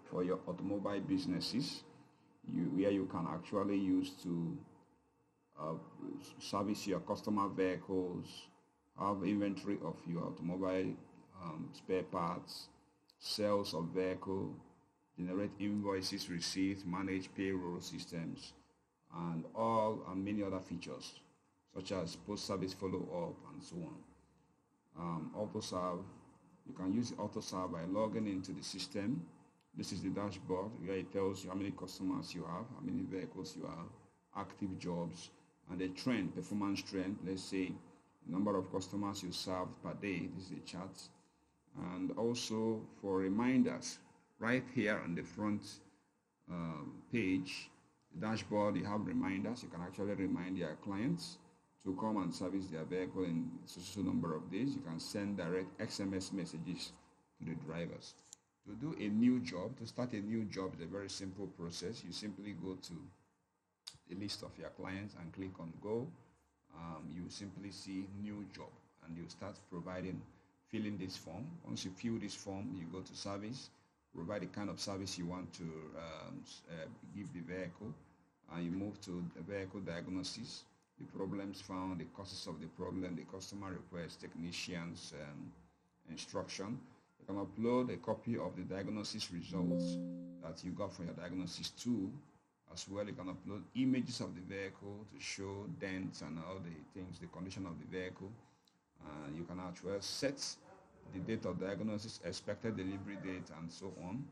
for your automobile businesses, where you can actually use to service your customer vehicles, have inventory of your automobile spare parts, sales of vehicle, generate invoices, receipts, manage payroll systems, and many other features such as post-service follow-up and so on. AutoServe, you can use AutoServe by logging into the system. This is the dashboard where it tells you how many customers you have, how many vehicles you have, active jobs, and the trend, performance trend. Let's say the number of customers you serve per day. This is a chart. And also for reminders, right here on the front page, the dashboard, you have reminders. You can actually remind your clients to come and service their vehicle in a number of days. You can send direct SMS messages to the drivers. To do a new job, to start a new job is a very simple process. You simply go to the list of your clients and click on go. You simply see new job and you start filling this form. Once you fill this form, you go to service, provide the kind of service you want to give the vehicle, and you move to the vehicle diagnosis, the problems found, the causes of the problem, the customer request, technicians, instruction. You can upload a copy of the diagnosis results that you got from your diagnosis tool. As well, you can upload images of the vehicle to show dents and all the things, the condition of the vehicle. You can actually set the date of diagnosis, expected delivery date, and so on.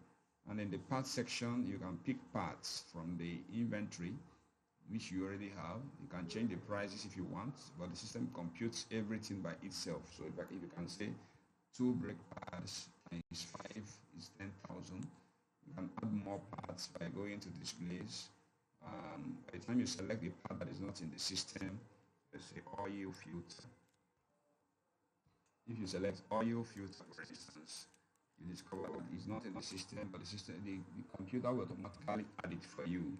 And in the parts section, you can pick parts from the inventory, which you already have. You can change the prices if you want, but the system computes everything by itself. So if you can say 2 brake pads times 5 is 10,000. You can add more parts by going to displays. By the time you select the part that is not in the system, let's say oil filter. If you select oil filter, for instance, you discover that it's not in the system, but the computer will automatically add it for you.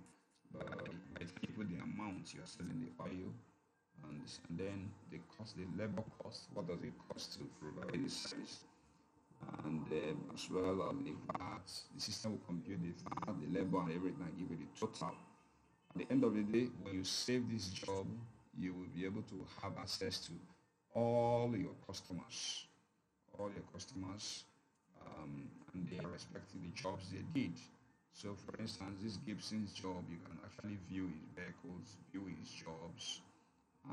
But by the time you put the amount you are selling the oil, and then the cost, the labor cost, what does it cost to provide the service? And as well as the VAT, the system will compute the VAT, the labor, and everything, and give you the total. At the end of the day, when you save this job, you will be able to have access to all your customers, and they are respecting the jobs they did. So, for instance, this Gibson's job, you can actually view his vehicles, view his jobs,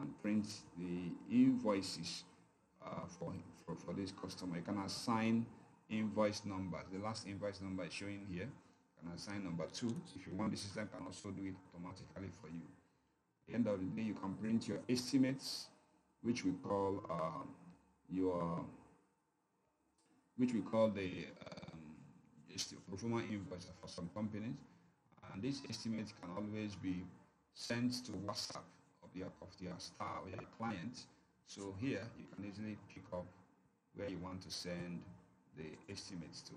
and print the invoices for this customer. You can assign invoice numbers. The last invoice number is showing here. You can assign number 2. If you want, the system can also do it automatically for you. At the end of the day, you can print your estimates, which we call the pro forma invoice for some companies. And this estimate can always be sent to WhatsApp of your staff or your client. So here you can easily pick up where you want to send the estimates to,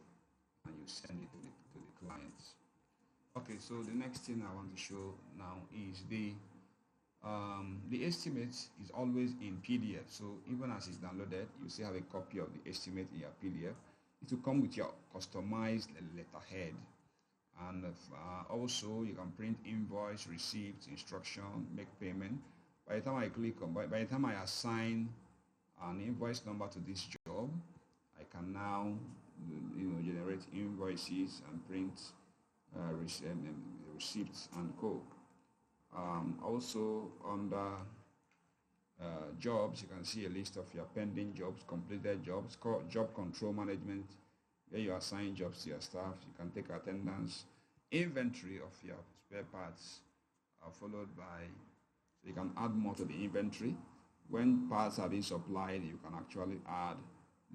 and you send it to the clients. Okay, so the next thing I want to show now is the estimate is always in PDF. So even as it's downloaded, you still have a copy of the estimate in your PDF. It will come with your customized letterhead, and also you can print invoice, receipts, instruction, make payment. By the time I assign an invoice number to this job, I can now generate invoices and print receipts and co. Also under jobs, you can see a list of your pending jobs, completed jobs, job control management, where you assign jobs to your staff. You can take attendance, inventory of your spare parts, followed by, so you can add more to the inventory. When parts are being supplied, you can actually add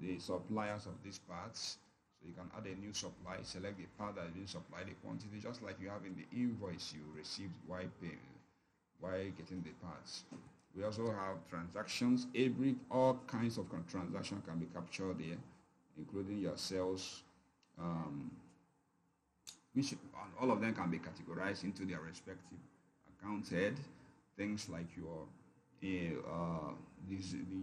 the suppliers of these parts. So you can add a new supply, select the part that is being supplied, the quantity, just like you have in the invoice you received while getting the parts. We also have transactions. All kinds of transaction can be captured here, including your sales, which all of them can be categorized into their respective account head. Things like the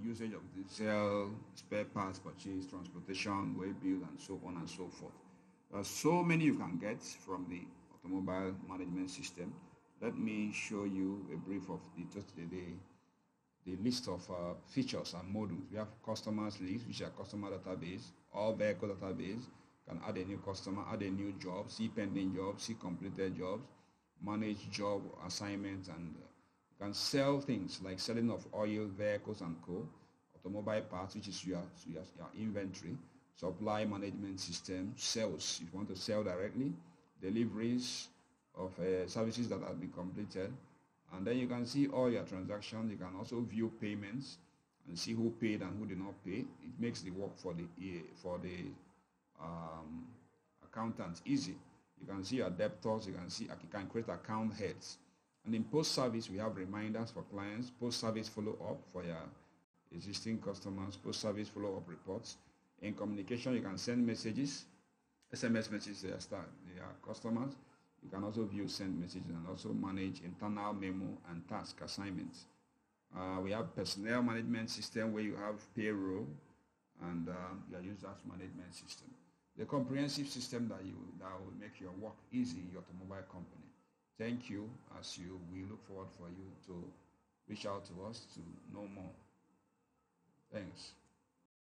usage of the sale, spare parts purchase, transportation, way bill, and so on and so forth. There are so many you can get from the automobile management system. Let me show you a brief of the list of features and modules. We have customers list, which are customer database, all vehicle database. You can add a new customer, add a new job, see pending jobs, see completed jobs, manage job assignments, and you can sell things like selling of oil, vehicles, and co. Automobile parts, which is your inventory. Supply management system, sales, if you want to sell directly, deliveries of services that have been completed, and then you can see all your transactions. You can also view payments and see who paid and who did not pay. It makes the work for the accountants easy. You can see your debtors. You can create account heads. And in post-service, we have reminders for clients, post-service follow-up for your existing customers, post-service follow-up reports. In communication, you can send messages, SMS messages to your customers. You can also view send messages and also manage internal memo and task assignments. We have personnel management system where you have payroll and your users management system. The comprehensive system that will make your work easy in your automobile company. Thank you. We look forward for you to reach out to us to know more. Thanks.